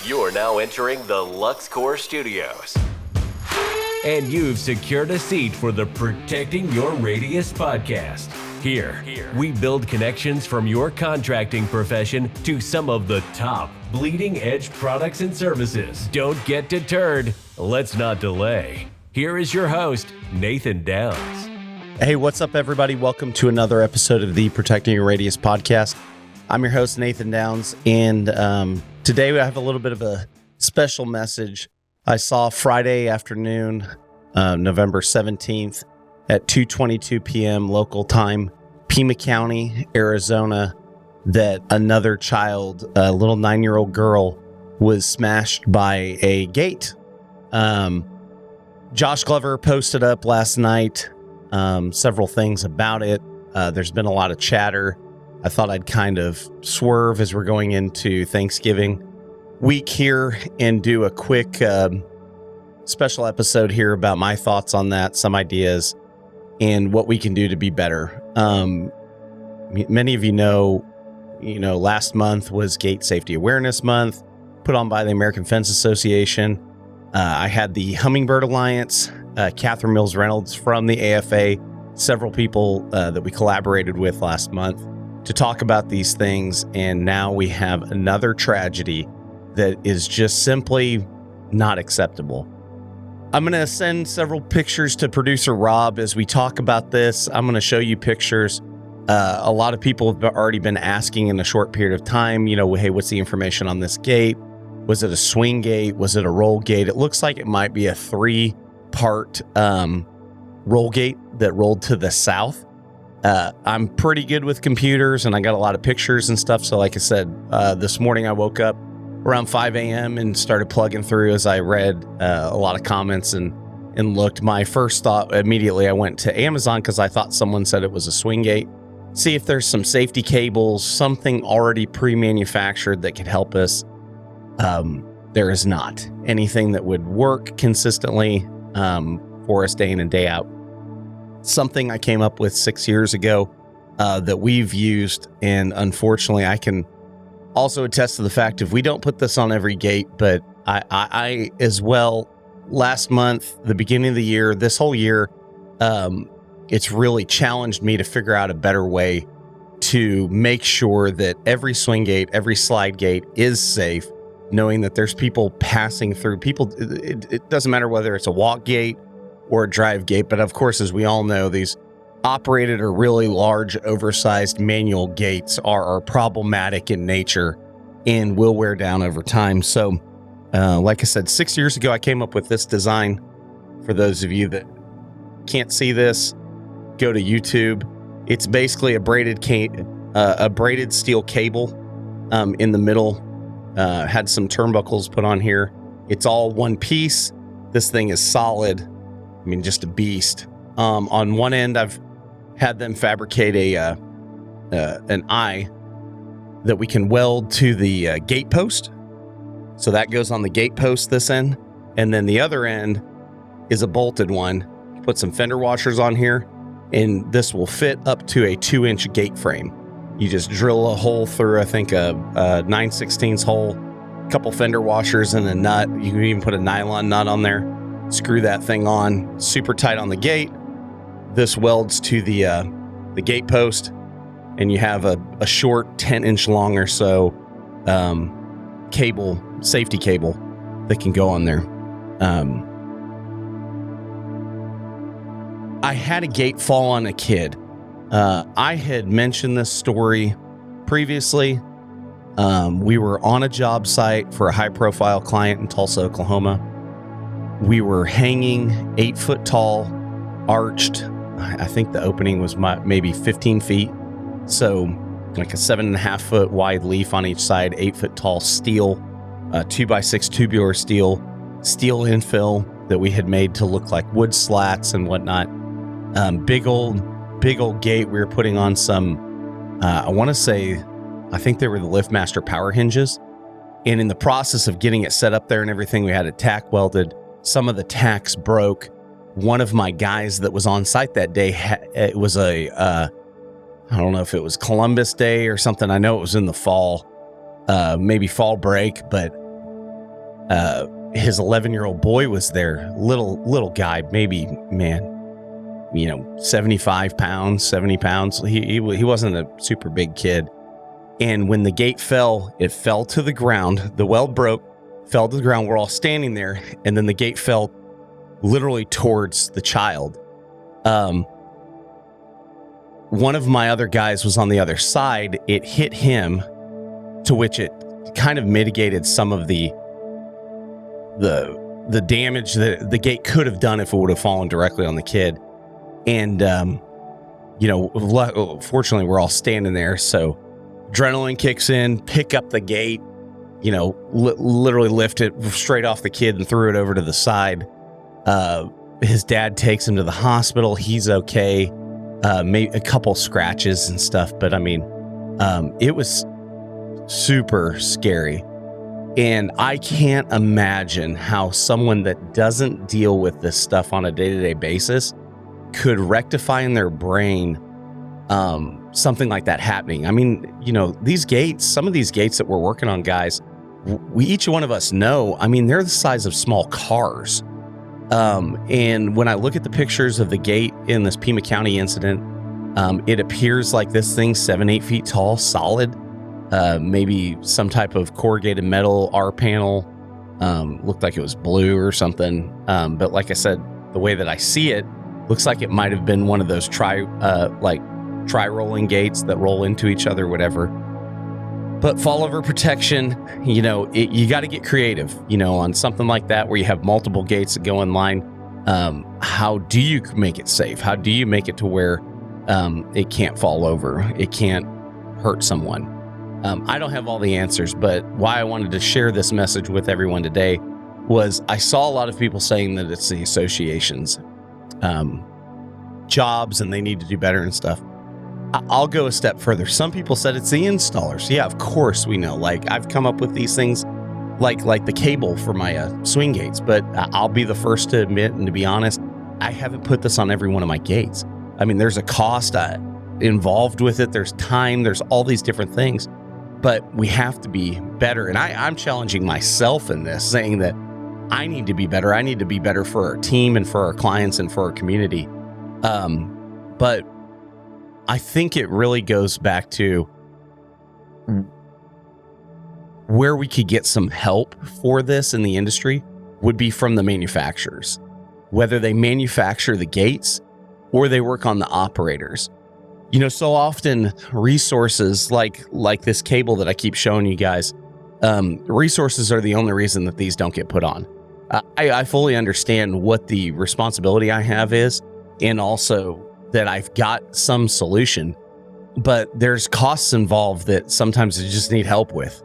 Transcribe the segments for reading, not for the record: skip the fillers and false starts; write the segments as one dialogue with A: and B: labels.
A: You're now entering the LuxCore Studios. And you've secured a seat for the Protecting Your Radius podcast. Here, we build connections from your contracting profession to some of the top bleeding edge products and services. Don't get deterred. Let's not delay. Here is your host, Nathan Downs.
B: Hey, what's up, everybody? Welcome to another episode of the Protecting Your Radius podcast. I'm your host, Nathan Downs, and today I have a little bit of a special message. I saw Friday afternoon, November 17th at 2:22 p.m. local time, Pima County, Arizona, that another child, a little 9-year-old girl, was smashed by a gate. Josh Glover posted up last night several things about it. There's been a lot of chatter. I thought I'd kind of swerve as we're going into Thanksgiving week here and do a quick special episode here about my thoughts on that, some ideas, and what we can do to be better. Many of you know, last month was Gate Safety Awareness Month, put on by the American Fence Association. I had the Hummingbird Alliance, Catherine Mills Reynolds from the AFA, several people that we collaborated with last month to talk about these things. And now we have another tragedy that is just simply not acceptable. I'm going to send several pictures to producer Rob as we talk about this. I'm going to show you pictures. A lot of people have already been asking in a short period of time, hey, what's the information on this gate? Was it a swing gate? Was it a roll gate? It looks like it might be a 3-part roll gate that rolled to the south. I'm pretty good with computers and I got a lot of pictures and stuff. So like I said, this morning I woke up around 5 a.m. and started plugging through as I read a lot of comments and looked. My first thought immediately, I went to Amazon because I thought someone said it was a swing gate. See if there's some safety cables, something already pre-manufactured that could help us. There is not anything that would work consistently for us day in and day out. Something I came up with 6 years ago that we've used, and unfortunately I can also attest to the fact if we don't put this on every gate, but I as well, last month, the beginning of the year, this whole year, it's really challenged me to figure out a better way to make sure that every swing gate, every slide gate is safe, knowing that there's people passing through. It doesn't matter whether it's a walk gate or a drive gate, but of course, as we all know, these operated or really large, oversized manual gates are problematic in nature and will wear down over time. So, like I said, 6 years ago, I came up with this design. For those of you that can't see this, go to YouTube. It's basically a braided steel cable in the middle. Had some turnbuckles put on here. It's all one piece. This thing is solid. I mean, just a beast. On one end, I've had them fabricate an eye that we can weld to the gate post. So that goes on the gate post this end. And then the other end is a bolted one. Put some fender washers on here, and this will fit up to a 2-inch gate frame. You just drill a hole through, I think, a 9/16 hole, a couple fender washers and a nut. You can even put a nylon nut on there. Screw that thing on, super tight on the gate. This welds to the gate post, and you have a short 10-inch long or so cable, safety cable that can go on there. I had a gate fall on a kid. I had mentioned this story previously. We were on a job site for a high-profile client in Tulsa, Oklahoma. We were hanging 8-foot tall, arched. I think the opening was maybe 15 feet. So like a 7.5-foot wide leaf on each side, 8-foot tall steel, 2x6 tubular steel infill that we had made to look like wood slats and whatnot. Big old gate. We were putting on some, I think they were the LiftMaster power hinges. And in the process of getting it set up there and everything, we had it tack welded. Some of the tacks broke. One of my guys that was on site that day, it was I don't know if it was Columbus Day or something. I know it was in the fall, maybe fall break, but His 11-year-old boy was there, little guy, maybe, 75 pounds, 70 pounds. He wasn't a super big kid. And when the gate fell, it fell to the ground. The weld broke, fell to the ground. We're all standing there. And then the gate fell literally towards the child. One of my other guys was on the other side. It hit him, to which it kind of mitigated some of the damage that the gate could have done if it would have fallen directly on the kid. And, fortunately, we're all standing there. So adrenaline kicks in, pick up the gate, literally lift it straight off the kid and threw it over to the side. His dad takes him to the hospital. He's okay. Maybe a couple scratches and stuff. But it was super scary. And I can't imagine how someone that doesn't deal with this stuff on a day-to-day basis could rectify in their brain something like that happening. These gates, some of these gates that we're working on, guys, each one of us know, they're the size of small cars. And when I look at the pictures of the gate in this Pima County incident, it appears like this thing's 7-8 feet tall, solid. Maybe some type of corrugated metal R panel, looked like it was blue or something. But like I said, the way that I see it, looks like it might have been one of those tri-rolling gates that roll into each other, whatever. But fallover protection, you got to get creative, on something like that where you have multiple gates that go in line. How do you make it safe? How do you make it to where it can't fall over? It can't hurt someone? I don't have all the answers, but why I wanted to share this message with everyone today was I saw a lot of people saying that it's the associations jobs and they need to do better and stuff. I'll go a step further. Some people said it's the installers. Yeah, of course we know. Like, I've come up with these things like the cable for my swing gates, but I'll be the first to admit and to be honest, I haven't put this on every one of my gates. There's a cost involved with it. There's time. There's all these different things. But we have to be better. And I'm challenging myself in this, saying that I need to be better. I need to be better for our team and for our clients and for our community. But I think it really goes back to where we could get some help for this in the industry would be from the manufacturers, whether they manufacture the gates or they work on the operators. So often resources like this cable that I keep showing you guys, resources are the only reason that these don't get put on. I fully understand what the responsibility I have is, and also that I've got some solution, but there's costs involved that sometimes I just need help with.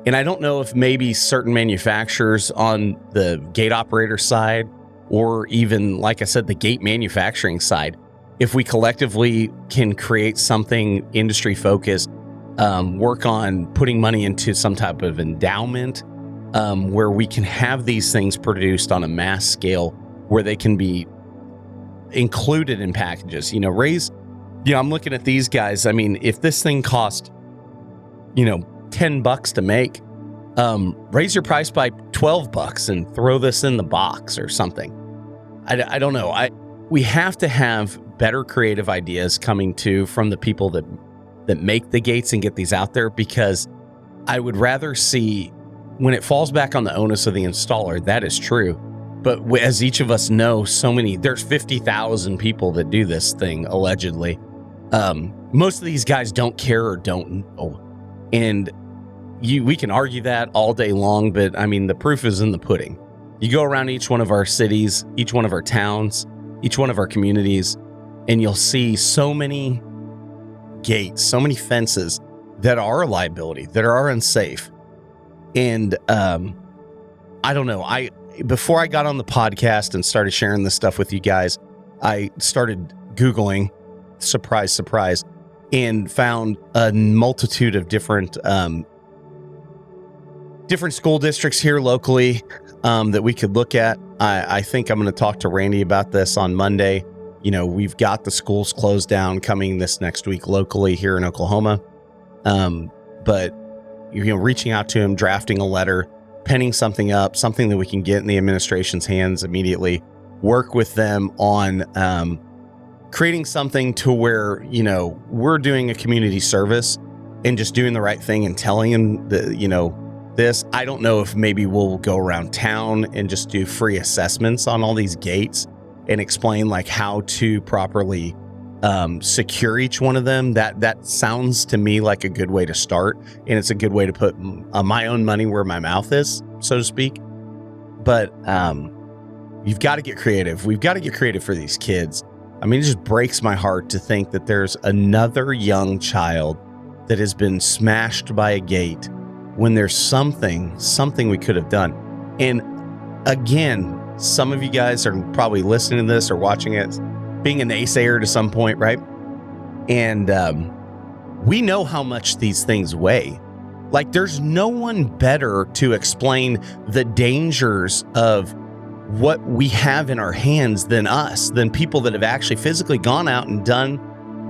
B: And I don't know if maybe certain manufacturers on the gate operator side, or even, like I said, the gate manufacturing side, if we collectively can create something industry focused, work on putting money into some type of endowment, where we can have these things produced on a mass scale where they can be included in packages, I'm looking at these guys. If this thing cost, $10 to make, raise your price by $12 and throw this in the box or something. I don't know. We have to have better creative ideas coming from the people that make the gates and get these out there, because I would rather see, when it falls back on the onus of the installer, that is true. But as each of us know, there's 50,000 people that do this thing, allegedly. Most of these guys don't care or don't know. And we can argue that all day long, but the proof is in the pudding. You go around each one of our cities, each one of our towns, each one of our communities, and you'll see so many gates, so many fences that are a liability, that are unsafe. And I don't know. Before I got on the podcast and started sharing this stuff with you guys, I started Googling, surprise, surprise, and found a multitude of different school districts here locally that we could look at. I think I'm going to talk to Randy about this on Monday. We've got the schools closed down coming this next week locally here in Oklahoma. But reaching out to him, drafting a letter, penning something up, something that we can get in the administration's hands immediately, work with them on creating something to where, we're doing a community service and just doing the right thing and telling them this. I don't know if maybe we'll go around town and just do free assessments on all these gates and explain like how to properly secure each one of them. That sounds to me like a good way to start, and it's a good way to put my own money where my mouth is, so to speak. But you've got to get creative. We've got to get creative for these kids. I mean, it just breaks my heart to think that there's another young child that has been smashed by a gate when there's something we could have done. And again, some of you guys are probably listening to this or watching it, being a naysayer to some point, right? And we know how much these things weigh. Like, there's no one better to explain the dangers of what we have in our hands than us, than people that have actually physically gone out and done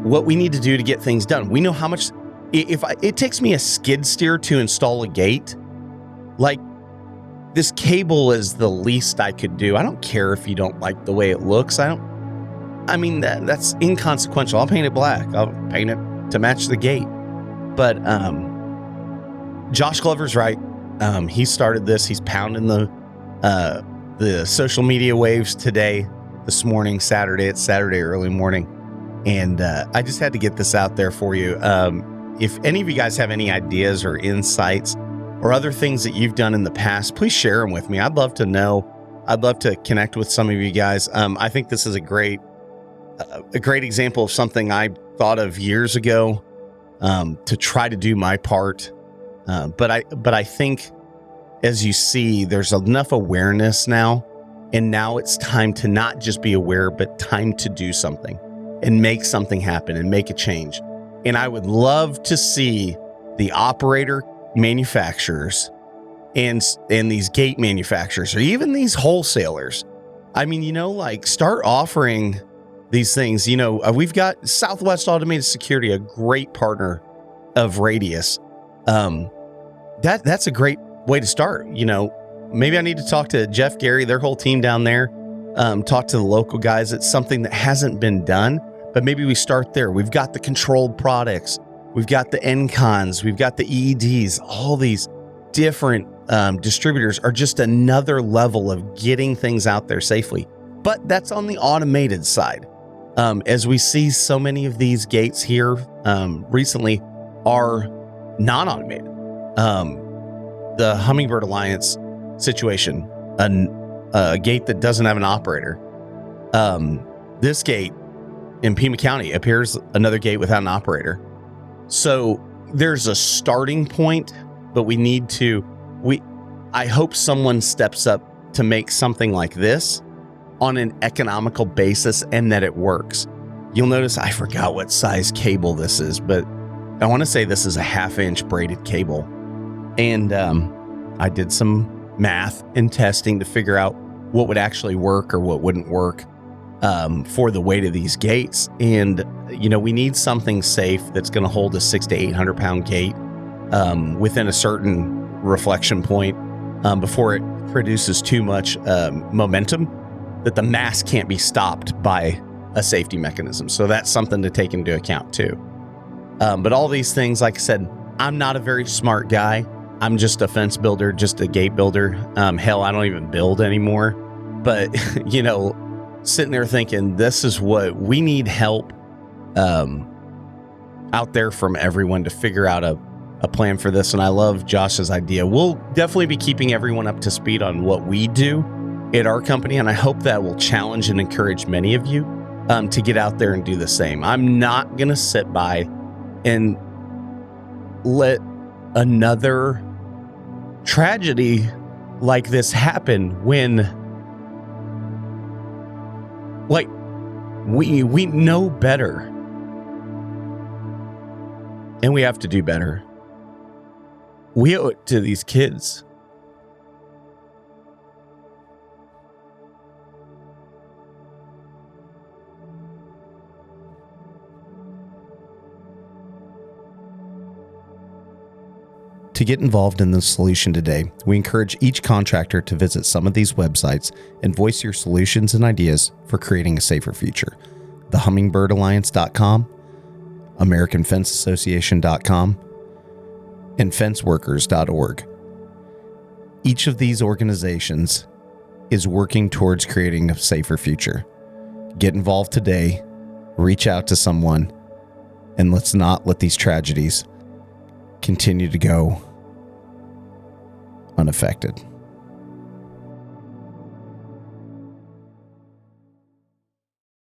B: what we need to do to get things done. We know how much, it takes me a skid steer to install a gate, like, this cable is the least I could do. I don't care if you don't like the way it looks. That's inconsequential. I'll paint it black. I'll paint it to match the gate. But Josh Glover's right. He started this. He's pounding the social media waves this morning, Saturday. It's Saturday early morning. And I just had to get this out there for you. If any of you guys have any ideas or insights or other things that you've done in the past, please share them with me. I'd love to know. I'd love to connect with some of you guys. I think this is a great example of something I thought of years ago to try to do my part. But I think, as you see, there's enough awareness now, and now it's time to not just be aware, but time to do something and make something happen and make a change. And I would love to see the operator manufacturers and these gate manufacturers, or even these wholesalers. I mean, start offering these things. We've got Southwest Automated Security, a great partner of Radius. That's a great way to start. Maybe I need to talk to Jeff, Gary, their whole team down there, talk to the local guys. It's something that hasn't been done, but maybe we start there. We've got the controlled products. We've got the NCONs. We've got the EEDs. All these different distributors are just another level of getting things out there safely. But that's on the automated side. As we see, so many of these gates here recently are non-automated. The Hummingbird Alliance situation, a gate that doesn't have an operator. This gate in Pima County appears another gate without an operator. So there's a starting point, but I hope someone steps up to make something like this on an economical basis and that it works. You'll notice I forgot what size cable this is, but I want to say this is a 1/2-inch braided cable. And I did some math and testing to figure out what would actually work or what wouldn't work for the weight of these gates. And, we need something safe that's going to hold a 600 to 800 pound gate within a certain reflection point before it produces too much momentum that the mass can't be stopped by a safety mechanism. So that's something to take into account too. But all these things, like I said, I'm not a very smart guy. I'm just a fence builder, just a gate builder. Hell, I don't even build anymore. But, sitting there thinking, this is what we need help out there from everyone to figure out a plan for this. And I love Josh's idea. We'll definitely be keeping everyone up to speed on what we do at our company. And I hope that will challenge and encourage many of you to get out there and do the same. I'm not going to sit by and let another tragedy like this happen when, we know better, and we have to do better. We owe it to these kids. To get involved in the solution today, we encourage each contractor to visit some of these websites and voice your solutions and ideas for creating a safer future. TheHummingbirdAlliance.com, AmericanFenceAssociation.com, and FenceWorkers.org. Each of these organizations is working towards creating a safer future. Get involved today, reach out to someone, and let's not let these tragedies continue to go unaffected.